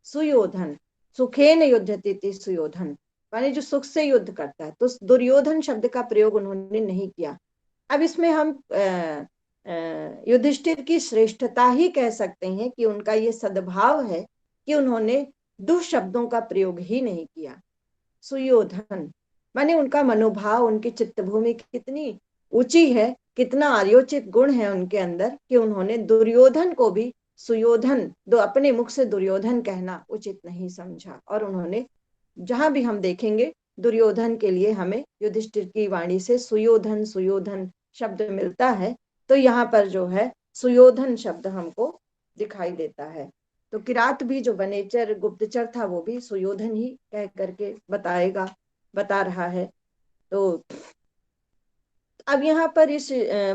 A: सुयोधन, सुखेन युध्यति सुयोधन, माने जो सुख से युद्ध करता है। तो दुर्योधन शब्द का प्रयोग उन्होंने नहीं किया। अब इसमें हम युधिष्ठिर की श्रेष्ठता ही कह सकते हैं कि उनका ये सद्भाव है कि उन्होंने दुःशब्दों का प्रयोग ही नहीं किया। सुयोधन माने उनका मनोभाव, उनकी चित्तभूमि कितनी ऊंची है, कितना आर्योचित गुण है उनके अंदर कि उन्होंने दुर्योधन को भी सुयोधन, दो अपने मुख से दुर्योधन कहना उचित नहीं समझा। और उन्होंने, जहां भी हम देखेंगे दुर्योधन के लिए हमें युधिष्ठिर की वाणी से सुयोधन सुयोधन शब्द मिलता है, तो यहाँ पर जो है सुयोधन शब्द हमको दिखाई देता है। तो किरात भी जो वनेचर गुप्तचर था वो भी सुयोधन ही कह करके बता रहा है। तो अब यहाँ पर इस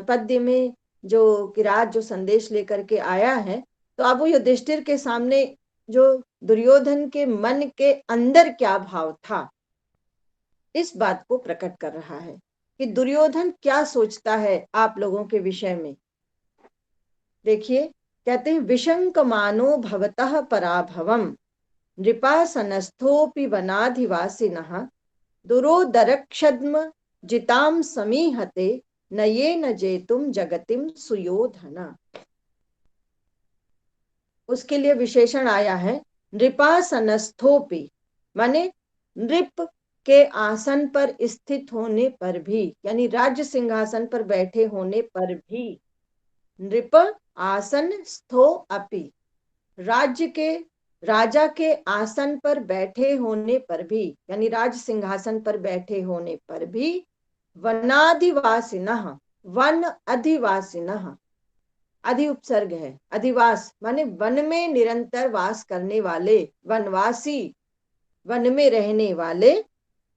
A: पद्य में जो किरात जो संदेश लेकर के आया है, तो अब वो युधिष्ठिर के सामने जो दुर्योधन के मन के अंदर क्या भाव था, इस बात को प्रकट कर रहा है कि दुर्योधन क्या सोचता है आप लोगों के विषय में। देखिए, कहते हैं विशंक मानो भवतः पराभवम नृपासनस्थोपि वनाधिवासिनः दुरोदरक्षद्म जिताम समीहते नये न जेतुम जगतिम सुयोधन। उसके लिए विशेषण आया है नृपासनस्थोपि, माने नृप के आसन पर स्थित होने पर भी, यानी राज्य सिंहासन पर बैठे होने पर भी, नृप आसन स्थो अपि, राज्य के राजा के आसन पर बैठे होने पर भी, यानी राज सिंहासन पर बैठे होने पर भी, वनाधिवासिनः, वन अधिवासिनः, अधि उपसर्ग है, अधिवास माने वन में निरंतर वास करने वाले, वनवासी, वन में रहने वाले,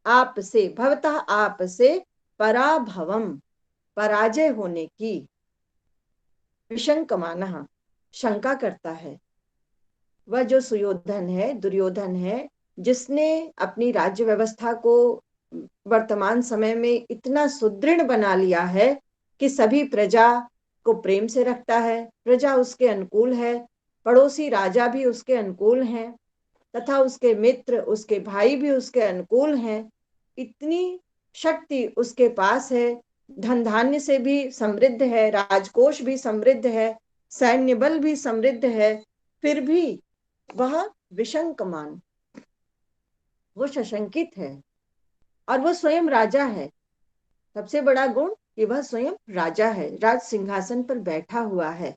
A: आपसे, भवतः आपसे, पराभवम, पराजय होने की, विशंकमानः, शंका करता है। वह जो सुयोधन है, दुर्योधन है, जिसने अपनी राज्य व्यवस्था को वर्तमान समय में इतना सुदृढ़ बना लिया है कि सभी प्रजा को प्रेम से रखता है, प्रजा उसके अनुकूल है, पड़ोसी राजा भी उसके अनुकूल हैं, तथा उसके मित्र, उसके भाई भी उसके अनुकूल हैं। इतनी शक्ति उसके पास है, धन धान्य से भी समृद्ध है, राजकोष भी समृद्ध है, सैन्य बल भी समृद्ध है, फिर भी वह विशंकमान, वो सशंकित है। और वो स्वयं राजा है। सबसे बड़ा गुण कि वह स्वयं राजा है, राज सिंहासन पर बैठा हुआ है,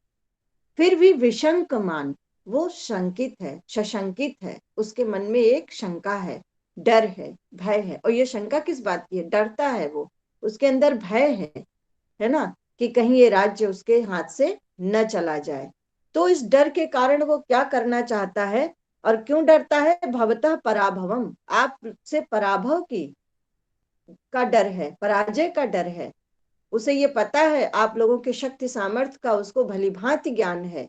A: फिर भी विशंकमान, वो शंकित है, सशंकित है, उसके मन में एक शंका है, डर है, भय है। और ये शंका किस बात की है? डरता है वो, उसके अंदर भय है ना, कि कहीं ये राज्य उसके हाथ से न चला जाए। तो इस डर के कारण वो क्या करना चाहता है और क्यों डरता है? भवतः पराभवम, आपसे पराभव की का डर है, पराजय का डर है। उसे ये पता है आप लोगों के शक्ति सामर्थ्य का उसको भली भांति ज्ञान है।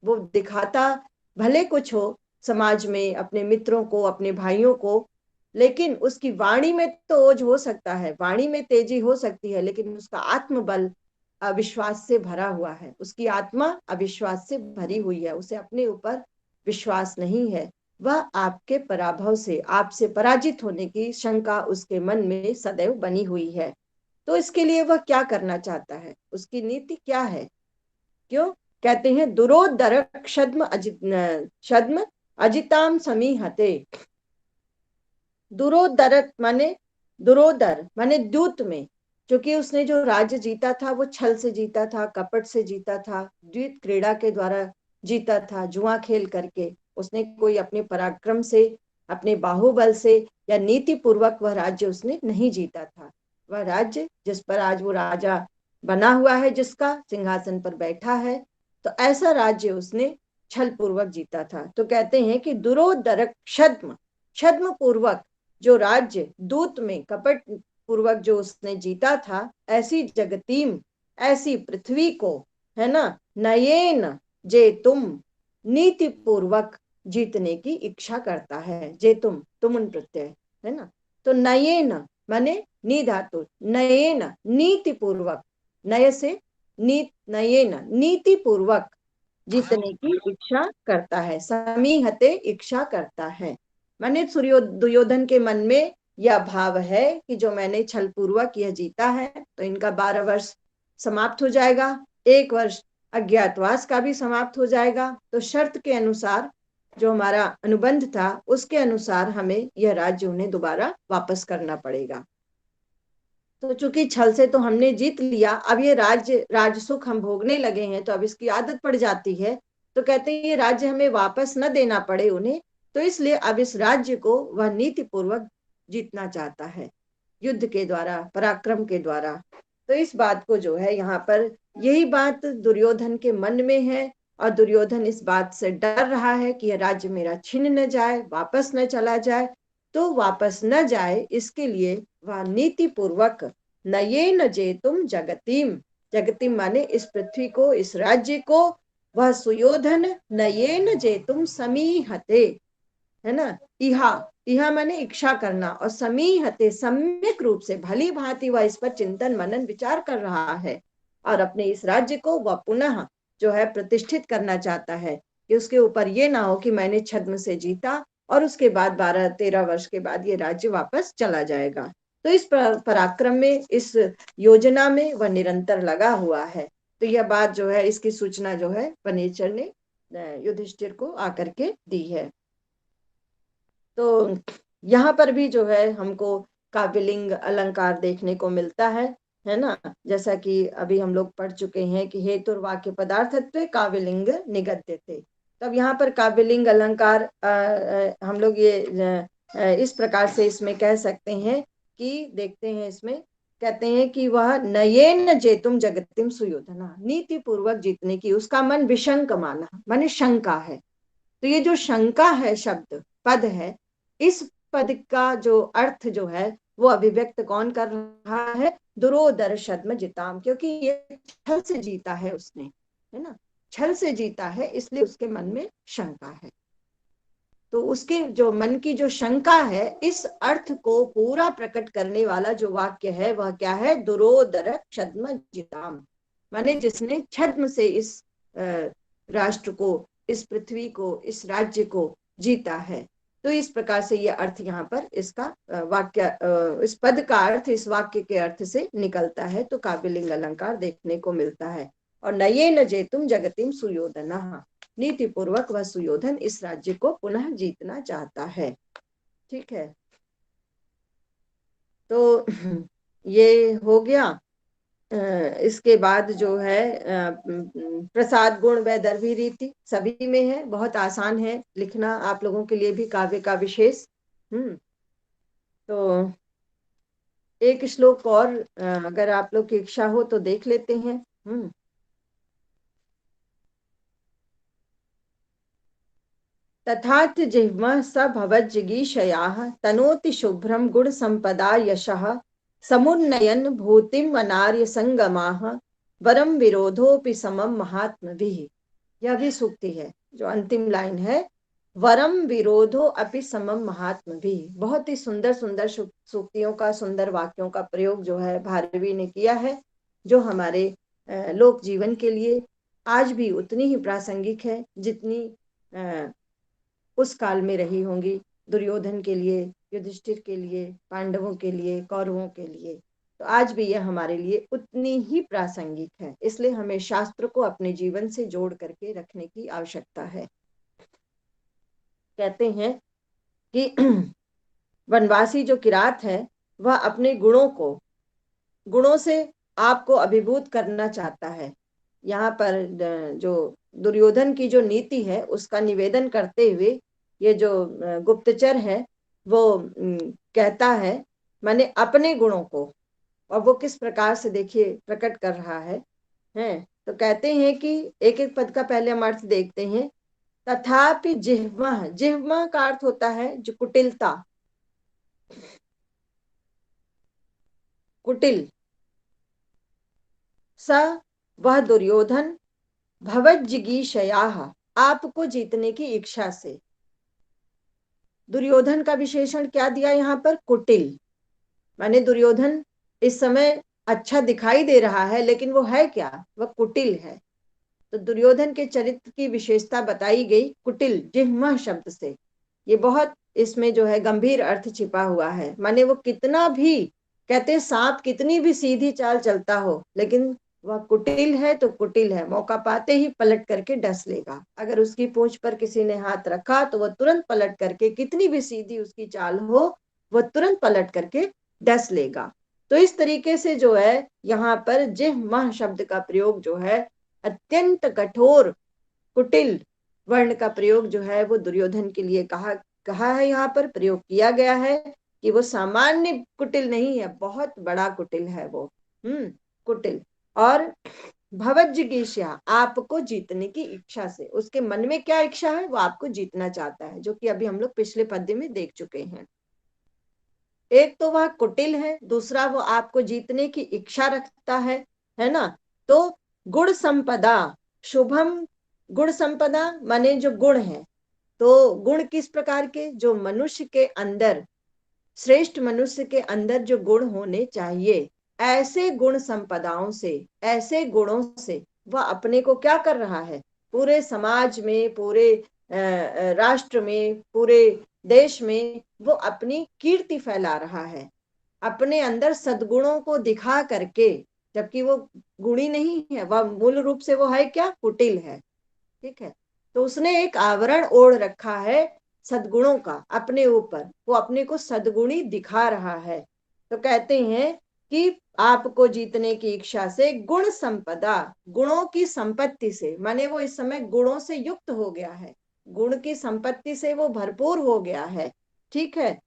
A: वो दिखाता भले कुछ हो समाज में, अपने मित्रों को, अपने भाइयों को, लेकिन उसकी वाणी में तो ओज हो सकता है, वाणी में तेजी हो सकती है, लेकिन उसका आत्मबल अविश्वास से भरा हुआ है, उसकी आत्मा अविश्वास से भरी हुई है, उसे अपने ऊपर विश्वास नहीं है। वह आपके पराभव से, आपसे पराजित होने की शंका उसके मन में सदैव बनी हुई है। तो इसके लिए वह क्या करना चाहता है, उसकी नीति क्या है? क्यों कहते हैं दुरोदर छद्म अजिताम समीहते। दुरोदर माने, दुरोदर माने द्यूत में, क्योंकि उसने जो राज्य जीता था वो छल से जीता था, कपट से जीता था, द्यूत क्रीड़ा के द्वारा जीता था, जुआ खेल करके। उसने कोई अपने पराक्रम से, अपने बाहुबल से या नीति पूर्वक वह राज्य उसने नहीं जीता था। वह राज्य जिस पर आज वो राजा बना हुआ है, जिसका सिंहासन पर बैठा है, तो ऐसा राज्य उसने छल पूर्वक जीता था। तो कहते हैं कि दुरोदर छद्म, छद्म पूर्वक जो राज्य, दूत में कपट पूर्वक जो उसने जीता था, ऐसी जगतीम, ऐसी पृथ्वी को, है ना, नयेन जे तुम, नीति पूर्वक जीतने की इच्छा करता है। जे तुम उन प्रत्यय है ना। तो नयेन माने नी धातु, नयेन नीति पूर्वक, नय से नयेन नीति पूर्वक जीतने की इच्छा करता है, समीहते इच्छा करता है। माने दुर्योधन के मन में यह भाव है कि जो मैंने छल पूर्वक यह जीता है, तो इनका 12 वर्ष समाप्त हो जाएगा, 1 वर्ष अज्ञातवास का भी समाप्त हो जाएगा। तो शर्त के अनुसार जो हमारा अनुबंध था उसके अनुसार हमें यह राज्य उन्हें दोबारा वापस करना पड़ेगा। तो चूंकि छल से तो हमने जीत लिया, अब ये राज्य राज सुख हम भोगने लगे हैं, तो अब इसकी आदत पड़ जाती है। तो कहते हैं ये राज्य हमें वापस न देना पड़े उन्हें, तो इसलिए अब इस राज्य को वह नीति पूर्वक जीतना चाहता है, युद्ध के द्वारा, पराक्रम के द्वारा। तो इस बात को जो है यहाँ पर, यही बात दुर्योधन के मन में है, और दुर्योधन इस बात से डर रहा है कि यह राज्य मेरा छिन न जाए, वापस न चला जाए। तो वापस न जाए इसके लिए वह नीति पूर्वक नयेन जेतुम जगतिम, जगतिम माने इस पृथ्वी को, इस राज्य को, वह सुयोधन नयेन जेतुम समीहते, है ना। इहा, इहा माने इच्छा करना, और समीहते सम्यक रूप से, भली भांति वह इस पर चिंतन मनन विचार कर रहा है, और अपने इस राज्य को वह पुनः जो है प्रतिष्ठित करना चाहता है, कि उसके ऊपर ये ना हो कि मैंने छद्म से जीता और उसके बाद 12-13 वर्ष के बाद ये राज्य वापस चला जाएगा। तो इस पराक्रम में, इस योजना में वह निरंतर लगा हुआ है। तो यह बात जो है, इसकी सूचना जो है वनेचर ने युधिष्ठिर को आकर के दी है। तो यहाँ पर भी जो है हमको काव्यलिंग अलंकार देखने को मिलता है ना। जैसा कि अभी हम लोग पढ़ चुके हैं कि हेतु वाक्य पदार्थत्व काव्यलिंग निगद्य थे। तब यहाँ पर काव्यलिंग अलंकार हम लोग ये इस प्रकार से इसमें कह सकते हैं कि, देखते हैं इसमें कहते हैं कि वह नयेन जेतुम जगतिम सुयोधना, नीति पूर्वक जीतने की उसका मन विशंक माना, माने शंका है। तो ये जो शंका है शब्द पद है, इस पद का जो अर्थ जो है वो अभिव्यक्त कौन कर रहा है, दुरोदर शद्म जिताम, क्योंकि ये छल से जीता है उसने, है ना, छल से जीता है, इसलिए उसके मन में शंका है। तो उसके जो मन की जो शंका है, इस अर्थ को पूरा प्रकट करने वाला जो वाक्य है वह क्या है, दुरोदर छद्म जिताम, माने जिसने छद्म से इस राष्ट्र को, इस पृथ्वी को, इस राज्य को जीता है। तो इस प्रकार से ये अर्थ यहाँ पर इसका वाक्य, इस पद का अर्थ इस वाक्य के अर्थ से निकलता है। तो काव्यलिंग अलंकार देखने को मिलता है। और नयेन जेतुम जगतिम सुयोधनः, नीति पूर्वक वह सुयोधन इस राज्य को पुनः जीतना चाहता है। ठीक है, तो ये हो गया। इसके बाद जो है प्रसाद गुण वैदर्भी रीति सभी में है, बहुत आसान है लिखना आप लोगों के लिए भी काव्य का विशेष। तो एक श्लोक और अगर आप लोग की इच्छा हो तो देख लेते हैं। तथाथ जिह्म स भवज्जिगीषयाः तनोति शुभ्रम गुण संपदा यशः समुन्नयन भूतिम अनार्य संगमाः वरम विरोधोपि समम महात्मभिः। यह भी सूक्ति है, जो अंतिम लाइन है, वरम विरोधो अपि समम महात्मभिः। बहुत ही सुंदर सुंदर सूक्तियों का, सुंदर वाक्यों का प्रयोग जो है भारवी ने किया है, जो हमारे लोक जीवन के लिए आज भी उतनी ही प्रासंगिक है जितनी उस काल में रही होंगी, दुर्योधन के लिए, युधिष्ठिर के लिए, पांडवों के लिए, कौरवों के लिए। तो आज भी यह हमारे लिए उतनी ही प्रासंगिक है। इसलिए हमें शास्त्र को अपने जीवन से जोड़ करके रखने की आवश्यकता है। कहते हैं कि वनवासी जो किरात है वह अपने गुणों से आपको अभिभूत करना चाहता है। यहाँ पर जो दुर्योधन की जो नीति है उसका निवेदन करते हुए ये जो गुप्तचर है वो कहता है, माने अपने गुणों को, और वो किस प्रकार से देखिए प्रकट कर रहा है। तो कहते हैं कि एक एक पद का पहले हम अर्थ देखते हैं। तथापि जिह्वा, जिह्वा का अर्थ होता है जो कुटिलता, कुटिल। स वह दुर्योधन भवज्जिगीषयाः, आपको जीतने की इच्छा से। दुर्योधन का विशेषण क्या दिया यहाँ पर, कुटिल, माने दुर्योधन इस समय अच्छा दिखाई दे रहा है लेकिन वो है क्या, वह कुटिल है। तो दुर्योधन के चरित्र की विशेषता बताई गई कुटिल, जिह्मा शब्द से। ये बहुत इसमें जो है गंभीर अर्थ छिपा हुआ है। माने वो कितना भी, कहते सांप कितनी भी सीधी चाल चलता हो लेकिन वह कुटिल है तो कुटिल है, मौका पाते ही पलट करके डस लेगा। अगर उसकी पूंछ पर किसी ने हाथ रखा तो वह तुरंत पलट करके, कितनी भी सीधी उसकी चाल हो, वह तुरंत पलट करके डस लेगा। तो इस तरीके से जो है यहाँ पर जिह्मह शब्द का प्रयोग जो है अत्यंत कठोर कुटिल वर्ण का प्रयोग जो है वो दुर्योधन के लिए कहा कहा है, यहाँ पर प्रयोग किया गया है कि वो सामान्य कुटिल नहीं है, बहुत बड़ा कुटिल है वो। कुटिल। और भवज्जिगीषा, आपको जीतने की इच्छा से, उसके मन में क्या इच्छा है, वो आपको जीतना चाहता है, जो कि अभी हम लोग पिछले पद्य में देख चुके हैं। एक तो वह कुटिल है, दूसरा वो आपको जीतने की इच्छा रखता है ना। तो गुण संपदा शुभम, गुण संपदा माने जो गुण है, तो गुण किस प्रकार के, जो मनुष्य के अंदर, श्रेष्ठ मनुष्य के अंदर जो गुण होने चाहिए, ऐसे गुण संपदाओं से, ऐसे गुणों से वह अपने को क्या कर रहा है, पूरे समाज में, पूरे राष्ट्र में, पूरे देश में वो अपनी कीर्ति फैला रहा है, अपने अंदर सद्गुणों को दिखा करके। जबकि वो गुणी नहीं है, वह मूल रूप से वो है क्या, कुटिल है। ठीक है। तो उसने एक आवरण ओढ़ रखा है सद्गुणों का अपने ऊपर, वो अपने को सद्गुणी दिखा रहा है। तो कहते हैं कि आपको जीतने की इच्छा से गुण संपदा, गुणों की संपत्ति से, माने वो इस समय गुणों से युक्त हो गया है, गुण की संपत्ति से वो भरपूर हो गया है। ठीक है।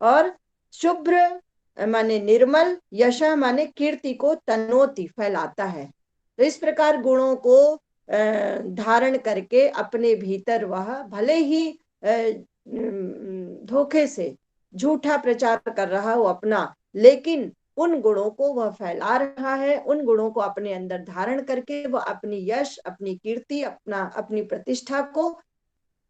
A: और शुभ्र माने निर्मल, यश माने कीर्ति को तनोति फैलाता है। तो इस प्रकार गुणों को धारण करके अपने भीतर वह भले ही धोखे से झूठा प्रचार कर रहा हो अपना, लेकिन उन गुणों को वह फैला रहा है, उन गुणों को अपने अंदर धारण करके वह अपनी यश, अपनी कीर्ति, अपनी प्रतिष्ठा को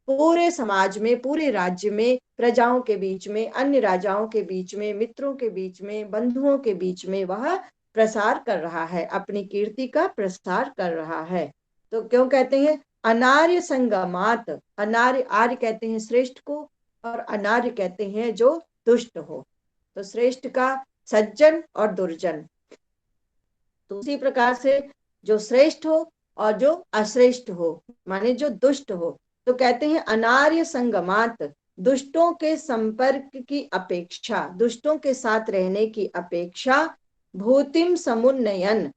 A: पूरे समाज में, पूरे राज्य में, प्रजाओं के बीच में, अन्य राजाओं के बीच में, मित्रों के बीच में, बंधुओं के बीच में वह प्रसार कर रहा है, अपनी कीर्ति का प्रसार कर रहा है। तो क्यों कहते हैं अनार्य संगमात, अनार्य, आर्य कहते हैं श्रेष्ठ को, और अनार्य कहते हैं जो दुष्ट हो। तो श्रेष्ठ का सज्जन और दुर्जन, तो उसी प्रकार से जो श्रेष्ठ हो और जो अश्रेष्ठ हो, माने जो दुष्ट हो। तो कहते हैं अनार्य संगमात, दुष्टों के संपर्क की अपेक्षा, दुष्टों के साथ रहने की अपेक्षा, भूतिम समुन्नयन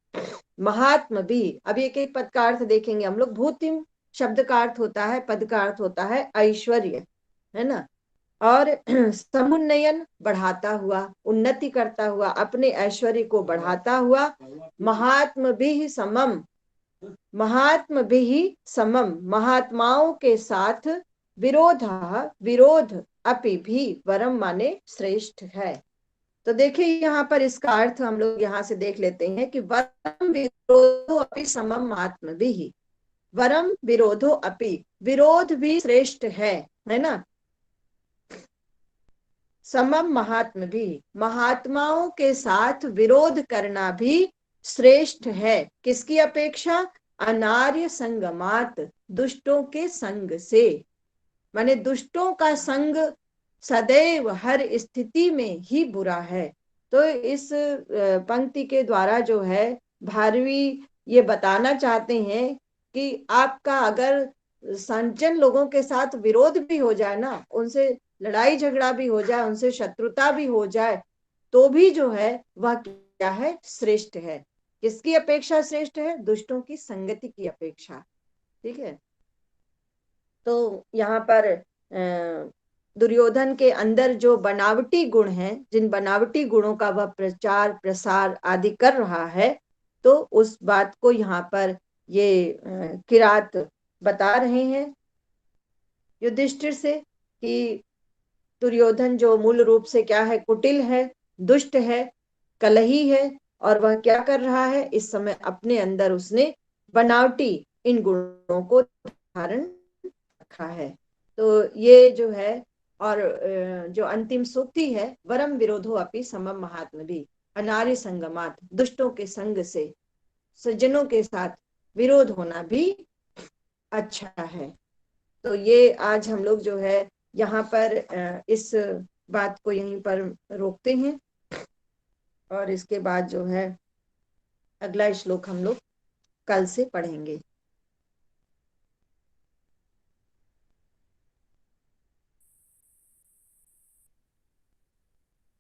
A: महात्म भी। अब एक एक पद का अर्थ देखेंगे हम लोग। भूतिम शब्द का अर्थ होता है, पद का अर्थ होता है ऐश्वर्य, है ना। और समुन्नयन बढ़ाता हुआ, उन्नति करता हुआ, अपने ऐश्वर्य को बढ़ाता हुआ। महात्म भी समम, महात्म भी समम, महात्माओं के साथ। विरोध, विरोध अपि भी वरम माने श्रेष्ठ है। तो देखिए यहाँ पर इसका अर्थ हम लोग यहाँ से देख लेते हैं कि वरम विरोधो अपि समम महात्म भी, वरम विरोधो अपि, विरोध भी श्रेष्ठ है ना। समम महात्म भी, महात्माओं के साथ विरोध करना भी श्रेष्ठ है। किसकी अपेक्षा, अनार्य संगमात, दुष्टों के संग से। माने दुष्टों का संग सदैव हर स्थिति में ही बुरा है। तो इस पंक्ति के द्वारा जो है भारवी ये बताना चाहते हैं कि आपका अगर सज्जन लोगों के साथ विरोध भी हो जाए ना, उनसे लड़ाई झगड़ा भी हो जाए, उनसे शत्रुता भी हो जाए, तो भी जो है वह क्या है, श्रेष्ठ है। किसकी अपेक्षा श्रेष्ठ है, दुष्टों की संगति की अपेक्षा। ठीक है। तो यहाँ पर दुर्योधन के अंदर जो बनावटी गुण हैं, जिन बनावटी गुणों का वह प्रचार प्रसार आदि कर रहा है, तो उस बात को यहाँ पर ये किरात बता रहे हैं युधिष्ठिर से कि दुर्योधन जो मूल रूप से क्या है, कुटिल है, दुष्ट है, कलही है, और वह क्या कर रहा है, इस समय अपने अंदर उसने बनावटी इन गुणों को धारण रखा है। तो ये जो है, और जो अंतिम सूक्ति है, वरम विरोधो अपि समम महात्म भी, अनार्य संगमात, दुष्टों के संग से सज्जनों के साथ विरोध होना भी अच्छा है। तो ये आज हम लोग जो है यहाँ पर इस बात को यहीं पर रोकते हैं, और इसके बाद जो है अगला श्लोक हम लोग कल से पढ़ेंगे।